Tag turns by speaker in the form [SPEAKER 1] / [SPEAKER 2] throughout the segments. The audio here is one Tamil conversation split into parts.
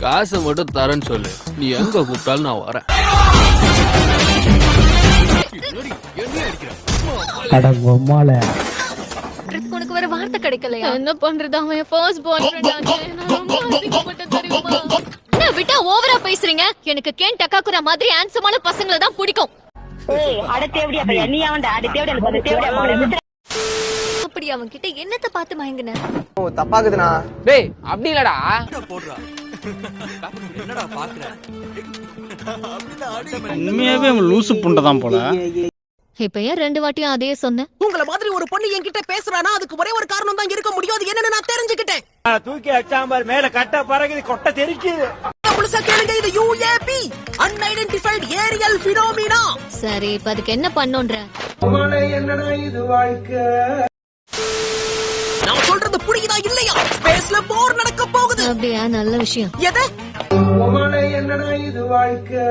[SPEAKER 1] காசை மட்டும் தரேன்னு சொல்லு, நீ எங்க கூப்பிட்டாலும் நான் வரேன்.
[SPEAKER 2] உனக்கு வேற வார்த்தை கிடைக்கலையா? என்ன பண்றது, அவன் ஃபர்ஸ்ட் பாய் ஃப்ரெண்ட் ஆச்சு. நான் ரொம்ப அசிங்கப்பட்டேன் தெரியுமா? என்ன விட்டா ஓவரா பேசுறீங்க? எனக்கு கேன் டக்காக்குரா மாதிரி ஹேண்ட்ஸமான பசங்களை தான் பிடிக்கும்.
[SPEAKER 3] ஏய் அடுத்து எப்படியா பையா நீ அவன்டா அடுத்து எப்படியா போற தேவடியா போற
[SPEAKER 2] அப்படி அவன் கிட்ட என்னத்த பார்த்து மயங்குன?
[SPEAKER 4] ஓ தப்பாக்குதுனா.
[SPEAKER 5] டேய் அப்படி இல்லடா.
[SPEAKER 1] போடுறா. என்னடா பாக்குற?
[SPEAKER 6] உண்மையாவே அவன் லூசு புண்டதான் போல.
[SPEAKER 2] இப்ப ஏன் 2 வாட்டியும் அதே சொன்ன?
[SPEAKER 7] உங்கள மாதிரி ஒரு பொண்ணு என்கிட்ட பேசுறானா அதுக்கு ஒரே ஒரு காரணம் தான் இருக்க முடியும். அது என்னன்னு நான் தெரிஞ்சுக்கிட்டேன்.
[SPEAKER 8] தூக்கி அச்சாம்பார் மேல கட்ட பறகுது கொட்ட தெரிக்குது.
[SPEAKER 7] முழுசா கேளுங்க, இது UAP அன்ஐடென்டிஃபைட் ஏரியல் ஃபினோமினா.
[SPEAKER 2] சரி இப்ப அதுக்கு என்ன பண்ணோன்ற?
[SPEAKER 8] என்னடா இது வாழ்க்கை.
[SPEAKER 7] நான் சொல்றது புரியுதா இல்லையா? ஸ்பேஸ்ல போர் நடக்க போகுது.
[SPEAKER 2] அப்படியா, நல்ல விஷயம்.
[SPEAKER 7] எது?
[SPEAKER 8] என்னடா இது வாழ்க்கை.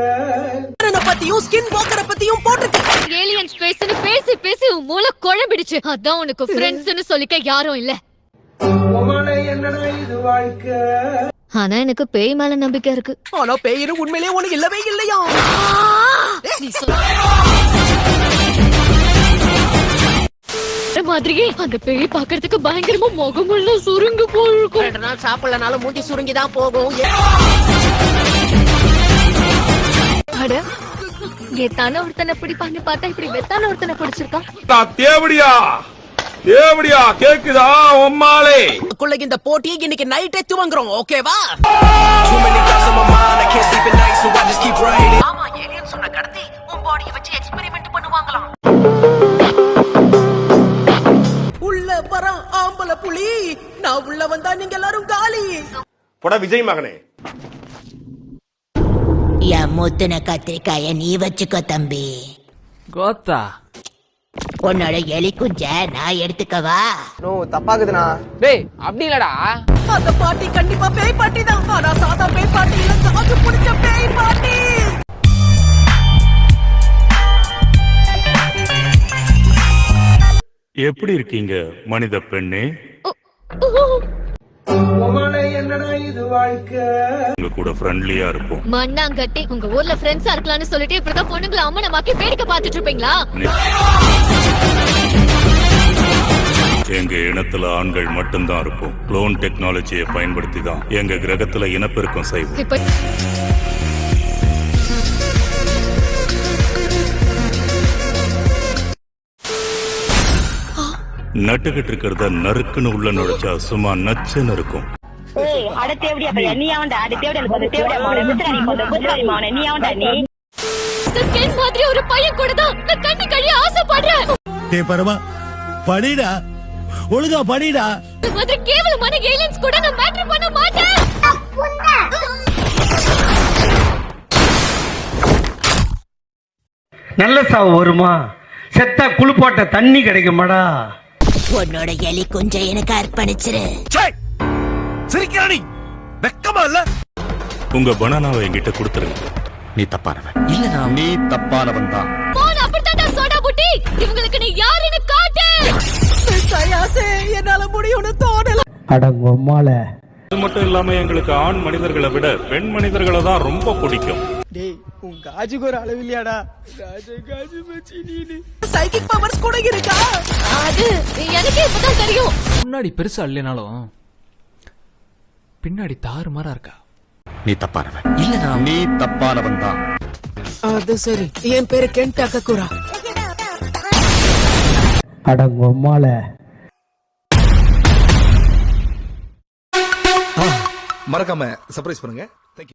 [SPEAKER 7] பத்தியும் ஸ்கின் வாக்கரை பத்தியும் போட்டுட்டு
[SPEAKER 2] ஏலியன் ஸ்பேஸ்னு பேசி பேசி உன் மூளை குழம்பிடுச்சு. அதான் உனக்கு ஃப்ரெண்ட்ஸ்னு சொல்லிக்க யாரும் இல்ல.
[SPEAKER 8] என்னடா இது வாழ்க்கை.
[SPEAKER 2] ஆனா எனக்கு பேய் மேல நம்பிக்கை இருக்கு.
[SPEAKER 7] ஆனா பேயிரு உண்மையிலேயே உனக்கு இல்லவே இல்லையா?
[SPEAKER 2] நீ சொல்ற மாதிரியே அந்த பேய் பாக்குறதுக்கு பயங்கரமா முகமெல்லாம் சுருங்கு போயிருக்கும்.
[SPEAKER 7] 2 நாள் சாப்பிடலனாலும் மூஞ்சி சுருங்கிதான் போகும்.
[SPEAKER 2] அட கெத்தான ஒருத்தனை பிடிப்பான்னு பார்த்தா இப்படி வெத்தான ஒருத்தனை பிடிச்சிருக்கான்.
[SPEAKER 8] தேவடியா தேவடியா கேக்குதா உம்மாலே.
[SPEAKER 7] இந்த போட்டியை இன்னைக்கு நைட்டே துவங்குறோம், ஓகேவா? ஆமா, ஏலியன் சொன்ன கடத்தி உன் பாடியை வச்சு எக்ஸ்பெரிமென்ட் பண்ணுவாங்களாம். உள்ள வர ஆம்பள புலி, நான் உள்ள வந்தா நீங்க எல்லாரும் காலி.
[SPEAKER 8] போடா விஜய் மகனே.
[SPEAKER 3] முத்தின கத்திரிக்காய நீ வச்சுக்கோ தம்பி.
[SPEAKER 1] கோத்தா
[SPEAKER 3] உன்னோட எலி குஞ்ச நான் எடுத்துக்கவா?
[SPEAKER 4] நோ தப்பாக்குதுனா.
[SPEAKER 5] டேய் அப்படி இல்லடா.
[SPEAKER 7] அந்த பாட்டி கண்டிப்பா பேய் பாட்டி தான். ஆனா சாதா பேய் பாட்டி இல்ல, காசு பிடிச்ச பேய் பாட்டி.
[SPEAKER 9] எப்படி இருக்கீங்க மனித பெண்ணே?
[SPEAKER 8] என்னடா இது வாழ்க்கை.
[SPEAKER 9] உங்க கூட ஃப்ரெண்ட்லியா இருப்போம்.
[SPEAKER 2] மண்ணாங்கட்டி உங்க ஊர்ல ஃப்ரெண்ட்ஸா இருக்கலாம்னு சொல்லிட்டு இப்படிதான் பொண்ணுங்களை அம்மனமாக்கி வேடிக்கை பார்த்துட்டு இருப்பீங்களா?
[SPEAKER 9] எங்க இனத்துல ஆண்கள் மட்டும்தான் இருப்போம். குளோன் டெக்னாலஜியை பயன்படுத்தி தான் எங்க கிரகத்துல இனப்பெருக்கம் செய்வோம்.
[SPEAKER 2] இப்ப
[SPEAKER 9] நட்டுக்கிட்டு இருக்கிறத நறுக்குன்னு உள்ள நுழைச்சா சும்மா நச்சுன்னு இருக்கும்.
[SPEAKER 3] ஏய் அடுத்து எப்படியா பையா நீ அவன்டா அடுத்து எப்படியா போற தேவடியா போற புத்ராணி போற புத்ராணி மாவனே நீ அவன்டா நீ.
[SPEAKER 2] கேன் மாதிரி ஒரு பையன் கூட தான் நான் கண்ணு கழிய ஆசைப்படுறேன்.
[SPEAKER 10] டேய் பரமா படிடா, ஒழுங்கா படிடா.
[SPEAKER 2] இந்த மாதிரி கேவலமான ஏலியன்ஸ் கூட நான் மேட்டர் பண்ண மாட்டேன்.
[SPEAKER 8] நல்ல சாவு வருமா? செத்தா குளிப்பாட்ட தண்ணி கிடைக்குமாடா?
[SPEAKER 3] உன்னோட எலி குஞ்ச எனக்கு அர்ப்பணிச்சிரு.
[SPEAKER 10] சிரிக்கிறானி வெக்கமா இல்ல?
[SPEAKER 9] உங்க பனானாவை என்கிட்ட கொடுத்துருங்க.
[SPEAKER 10] நீ தப்பானவன் இல்ல, நீ தப்பானவன் தான்.
[SPEAKER 2] போன் அப்படித்தான் சோடா புட்டி. இவங்களுக்கு நீ யாருன்னு காட்டு.
[SPEAKER 7] சயாசே என்னால முடியும்னு தோணல.
[SPEAKER 10] அடங்கொம்மால.
[SPEAKER 9] அது மட்டும் இல்லாம எங்களுக்கு ஆண் மனிதர்களை விட பெண் மனிதர்களை தான் ரொம்ப பிடிக்கும்.
[SPEAKER 7] டேய் உன் காஜுக்கு ஒரு அளவு இல்லையாடா? காஜு மச்சி நீ சைக்கிக் பவர்ஸ் கூட இருக்கா?
[SPEAKER 2] அது எனக்கு இப்பதான் தெரியும்.
[SPEAKER 1] முன்னாடி பெருசா இல்லைனாலும் பின்னாடி தாறுமாறா இருக்கா.
[SPEAKER 10] நீ தப்பானவன் இல்ல, நீ தப்பானவன் தான்.
[SPEAKER 7] அது சரி, என் பேரு கென் டக்காக்குரா.
[SPEAKER 10] அடங்கொம்மால. மறக்காம சர்ப்ரைஸ் பண்ணுங்க.